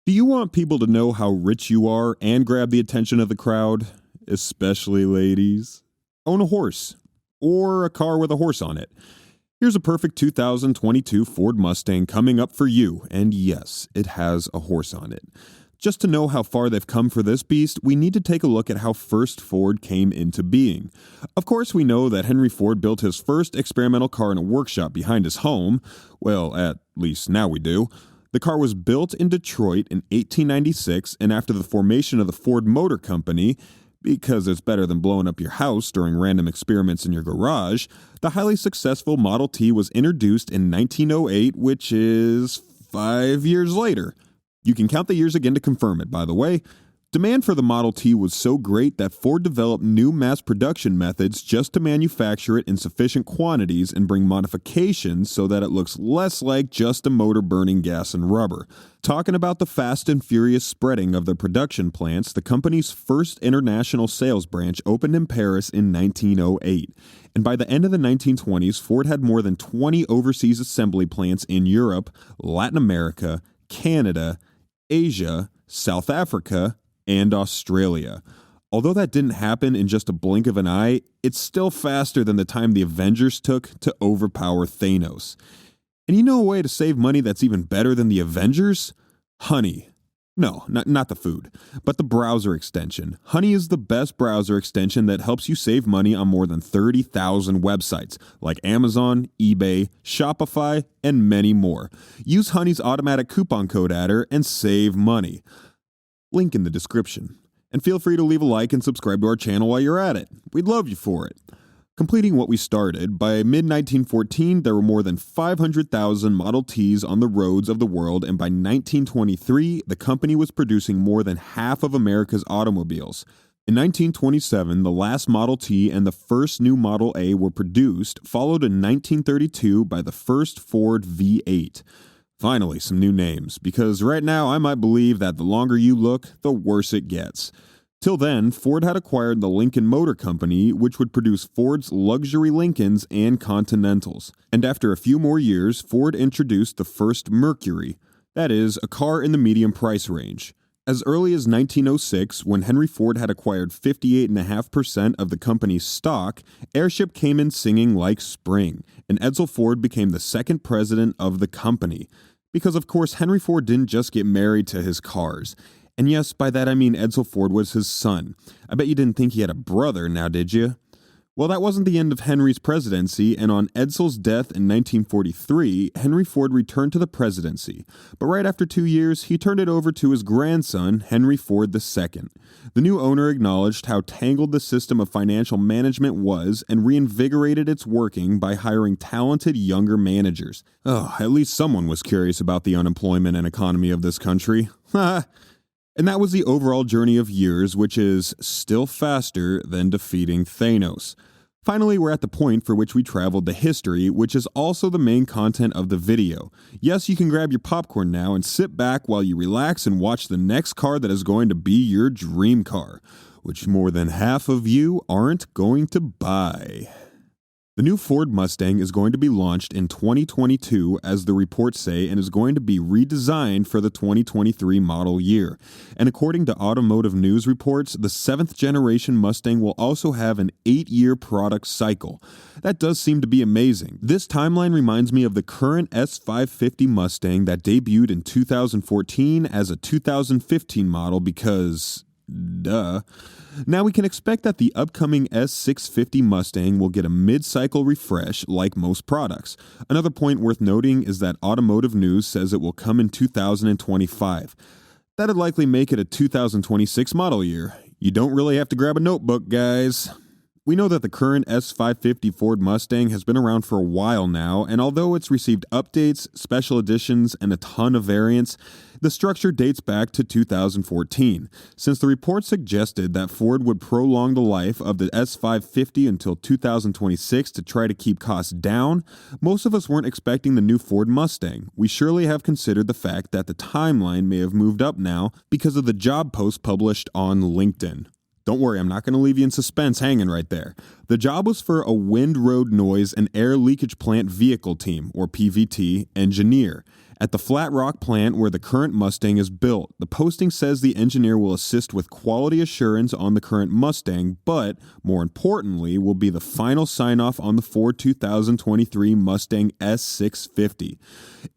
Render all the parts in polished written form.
Do you want people to know how rich you are and grab the attention of the crowd, especially ladies? Own a horse, or a car with a horse on it. Here's a perfect 2022 Ford Mustang coming up for you, and yes, it has a horse on it. Just to know how far they've come for this beast, we need to take a look at how first Ford came into being. Of course, we know that Henry Ford built his first experimental car in a workshop behind his home. Well, at least now we do. The car was built in Detroit in 1896, and after the formation of the Ford Motor Company, because it's better than blowing up your house during random experiments in your garage, the highly successful Model T was introduced in 1908, which is 5 years later. You can count the years again to confirm it, by the way. Demand for the Model T was so great that Ford developed new mass production methods just to manufacture it in sufficient quantities and bring modifications so that it looks less like just a motor burning gas and rubber. Talking about the fast and furious spreading of their production plants, the company's first international sales branch opened in Paris in 1908. And by the end of the 1920s, Ford had more than 20 overseas assembly plants in Europe, Latin America, Canada, Asia, South Africa, and Australia. Although that didn't happen in just a blink of an eye, it's still faster than the time the Avengers took to overpower Thanos. And you know a way to save money that's even better than the Avengers? Honey. No, not the food, but the browser extension. Honey is the best browser extension that helps you save money on more than 30,000 websites, like Amazon, eBay, Shopify, and many more. Use Honey's automatic coupon code adder and save money. Link in the description. And feel free to leave a like and subscribe to our channel while you're at it. We'd love you for it. Completing what we started, by mid-1914 there were more than 500,000 Model Ts on the roads of the world, and by 1923 the company was producing more than half of America's automobiles. In 1927, the last Model T and the first new Model A were produced, followed in 1932 by the first Ford V8. Finally, some new names, because right now I might believe that the longer you look, the worse it gets. Till then, Ford had acquired the Lincoln Motor Company, which would produce Ford's luxury Lincolns and Continentals. And after a few more years, Ford introduced the first Mercury, that is, a car in the medium price range. As early as 1906, when Henry Ford had acquired 58.5% of the company's stock, Airship came in singing like spring, and Edsel Ford became the second president of the company. Because of course, Henry Ford didn't just get married to his cars. And yes, by that I mean Edsel Ford was his son. I bet you didn't think he had a brother, now did you? Well, that wasn't the end of Henry's presidency, and on Edsel's death in 1943, Henry Ford returned to the presidency. But right after 2 years, he turned it over to his grandson, Henry Ford II. The new owner acknowledged how tangled the system of financial management was and reinvigorated its working by hiring talented younger managers. Oh, at least someone was curious about the unemployment and economy of this country. And that was the overall journey of years, which is still faster than defeating Thanos. Finally, we're at the point for which we traveled the history, which is also the main content of the video. Yes, you can grab your popcorn now and sit back while you relax and watch the next car that is going to be your dream car, which more than half of you aren't going to buy. The new Ford Mustang is going to be launched in 2022, as the reports say, and is going to be redesigned for the 2023 model year. And according to Automotive News reports, the 7th generation Mustang will also have an 8-year product cycle. That does seem to be amazing. This timeline reminds me of the current S650 Mustang that debuted in 2014 as a 2015 model because... duh. Now we can expect that the upcoming S650 Mustang will get a mid-cycle refresh like most products. Another point worth noting is that Automotive News says it will come in 2025. That'd likely make it a 2026 model year. You don't really have to grab a notebook, guys. We know that the current S650 Ford Mustang has been around for a while now, and although it's received updates, special editions, and a ton of variants, the structure dates back to 2014. Since the report suggested that Ford would prolong the life of the S650 until 2026 to try to keep costs down, most of us weren't expecting the new Ford Mustang. We surely have considered the fact that the timeline may have moved up now because of the job post published on LinkedIn. Don't worry, I'm not going to leave you in suspense hanging right there. The job was for a wind road noise and air leakage plant vehicle team, or PVT, engineer. at the Flat Rock plant where the current Mustang is built. The posting says the engineer will assist with quality assurance on the current Mustang, but more importantly will be the final sign-off on the Ford 2023 Mustang S650.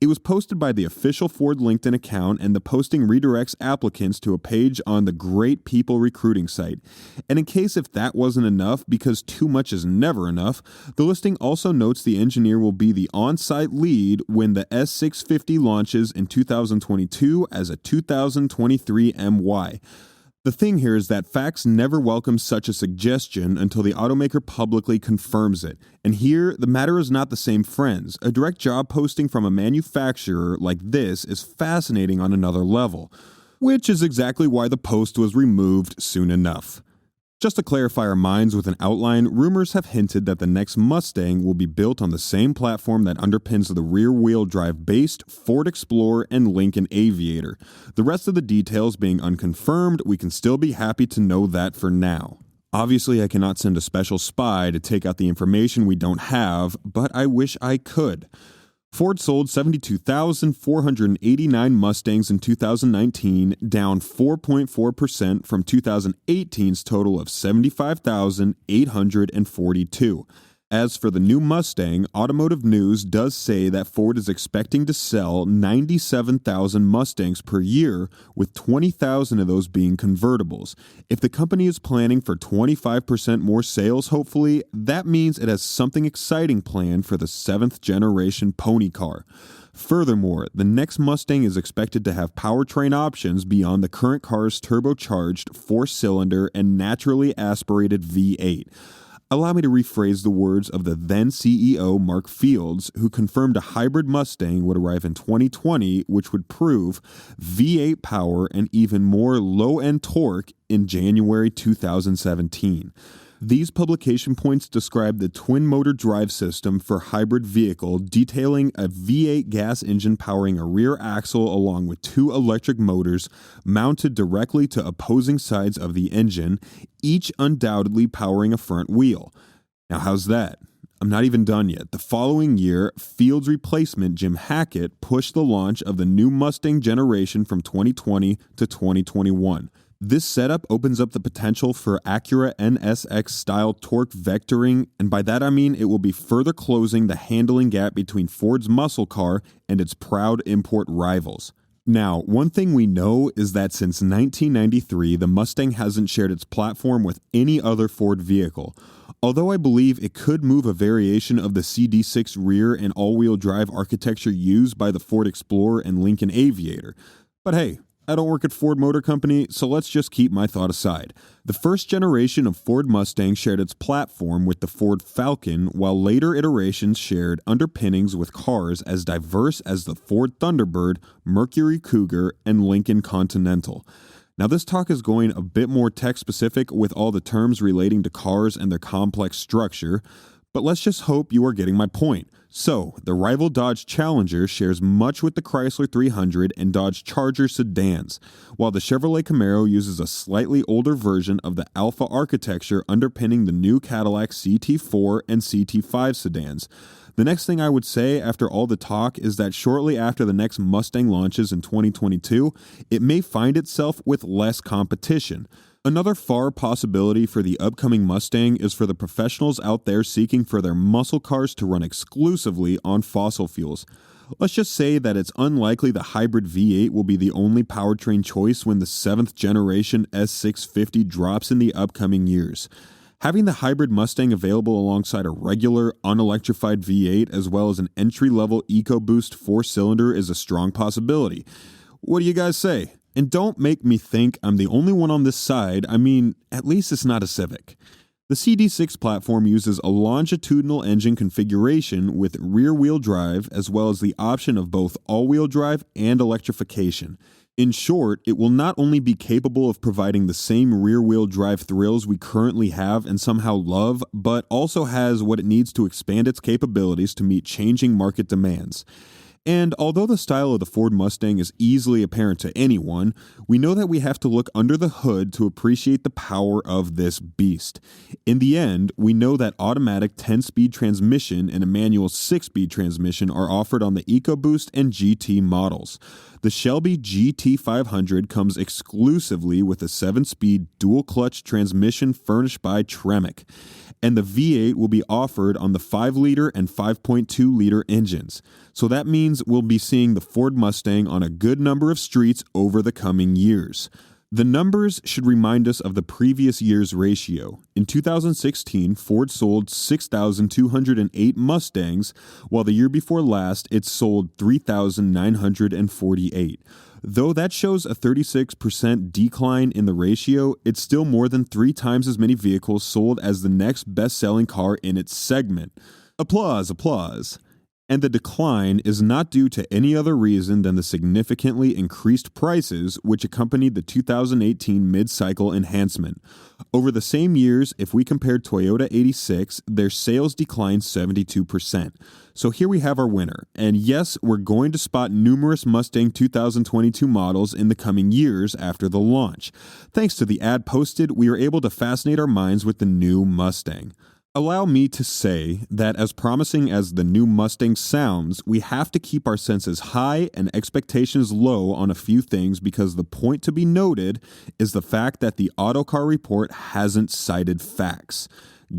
It was posted by the official Ford LinkedIn account, and the posting redirects applicants to a page on the Great People recruiting site. And in case if that wasn't enough, because too much is never enough, the listing also notes the engineer will be the on-site lead when the S650 launches in 2022 as a 2023 MY. The thing here is that facts never welcome such a suggestion until the automaker publicly confirms it. And here, the matter is not the same, friends. A direct job posting from a manufacturer like this is fascinating on another level, which is exactly why the post was removed soon enough. Just to clarify our minds with an outline, rumors have hinted that the next Mustang will be built on the same platform that underpins the rear-wheel drive-based Ford Explorer and Lincoln Aviator. The rest of the details being unconfirmed, we can still be happy to know that for now. Obviously, I cannot send a special spy to take out the information we don't have, but I wish I could. Ford sold 72,489 Mustangs in 2019, down 4.4% from 2018's total of 75,842. As for the new Mustang, Automotive News does say that Ford is expecting to sell 97,000 Mustangs per year, with 20,000 of those being convertibles. If the company is planning for 25% more sales, hopefully, that means it has something exciting planned for the 7th generation pony car. Furthermore, the next Mustang is expected to have powertrain options beyond the current car's turbocharged 4-cylinder and naturally aspirated V8. Allow me to rephrase the words of the then CEO Mark Fields, who confirmed a hybrid Mustang would arrive in 2020, which would prove V8 power and even more low-end torque in January 2017. These publication points describe the twin-motor drive system for hybrid vehicle, detailing a V8 gas engine powering a rear axle along with 2 electric motors mounted directly to opposing sides of the engine, each undoubtedly powering a front wheel. Now, how's that? I'm not even done yet. The following year, Field's replacement Jim Hackett pushed the launch of the new Mustang generation from 2020 to 2021. This setup opens up the potential for Acura NSX-style torque vectoring, and by that I mean it will be further closing the handling gap between Ford's muscle car and its proud import rivals. Now, one thing we know is that since 1993, the Mustang hasn't shared its platform with any other Ford vehicle. Although I believe it could move a variation of the CD6 rear and all-wheel drive architecture used by the Ford Explorer and Lincoln Aviator. But hey, I don't work at Ford Motor Company, so let's just keep my thought aside. The first generation of Ford Mustang shared its platform with the Ford Falcon, while later iterations shared underpinnings with cars as diverse as the Ford Thunderbird, Mercury Cougar, and Lincoln Continental. Now, this talk is going a bit more tech-specific with all the terms relating to cars and their complex structure, but let's just hope you are getting my point. So, the rival Dodge Challenger shares much with the Chrysler 300 and Dodge Charger sedans, while the Chevrolet Camaro uses a slightly older version of the Alpha architecture underpinning the new Cadillac CT4 and CT5 sedans. The next thing I would say after all the talk is that shortly after the next Mustang launches in 2022, it may find itself with less competition. Another far possibility for the upcoming Mustang is for the professionals out there seeking for their muscle cars to run exclusively on fossil fuels. Let's just say that it's unlikely the hybrid V8 will be the only powertrain choice when the 7th generation S650 drops in the upcoming years. Having the hybrid Mustang available alongside a regular, unelectrified V8 as well as an entry-level EcoBoost 4-cylinder is a strong possibility. What do you guys say? And don't make me think I'm the only one on this side. I mean, at least it's not a Civic. The CD6 platform uses a longitudinal engine configuration with rear-wheel drive as well as the option of both all-wheel drive and electrification. In short, it will not only be capable of providing the same rear-wheel drive thrills we currently have and somehow love, but also has what it needs to expand its capabilities to meet changing market demands. And although the style of the Ford Mustang is easily apparent to anyone, we know that we have to look under the hood to appreciate the power of this beast. In the end, we know that automatic 10-speed transmission and a manual 6-speed transmission are offered on the EcoBoost and GT models. The Shelby GT500 comes exclusively with a 7-speed dual-clutch transmission furnished by Tremec, and the V8 will be offered on the 5-liter and 5.2-liter engines. So that means we'll be seeing the Ford Mustang on a good number of streets over the coming years. The numbers should remind us of the previous year's ratio. In 2016, Ford sold 6,208 Mustangs, while the year before last it sold 3,948. Though that shows a 36% decline in the ratio, it's still more than 3 times as many vehicles sold as the next best-selling car in its segment. Applause, applause. And the decline is not due to any other reason than the significantly increased prices which accompanied the 2018 mid-cycle enhancement. Over the same years, if we compare Toyota 86, their sales declined 72%. So here we have our winner. And yes, we're going to spot numerous Mustang 2022 models in the coming years after the launch. Thanks to the ad posted, we are able to fascinate our minds with the new Mustang. Allow me to say that as promising as the new Mustang sounds, we have to keep our senses high and expectations low on a few things because the point to be noted is the fact that the Autocar report hasn't cited facts.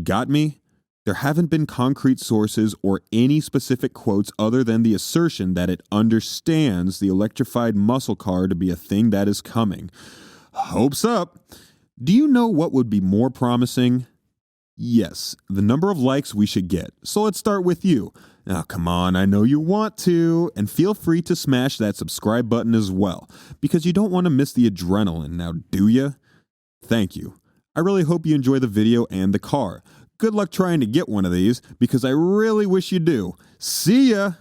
Got me? There haven't been concrete sources or any specific quotes other than the assertion that it understands the electrified muscle car to be a thing that is coming. Hopes up! Do you know what would be more promising? Yes, the number of likes we should get. So let's start with you. Now, come on, I know you want to. And feel free to smash that subscribe button as well, because you don't want to miss the adrenaline, now do ya? Thank you. I really hope you enjoy the video and the car. Good luck trying to get one of these, because I really wish you do. See ya!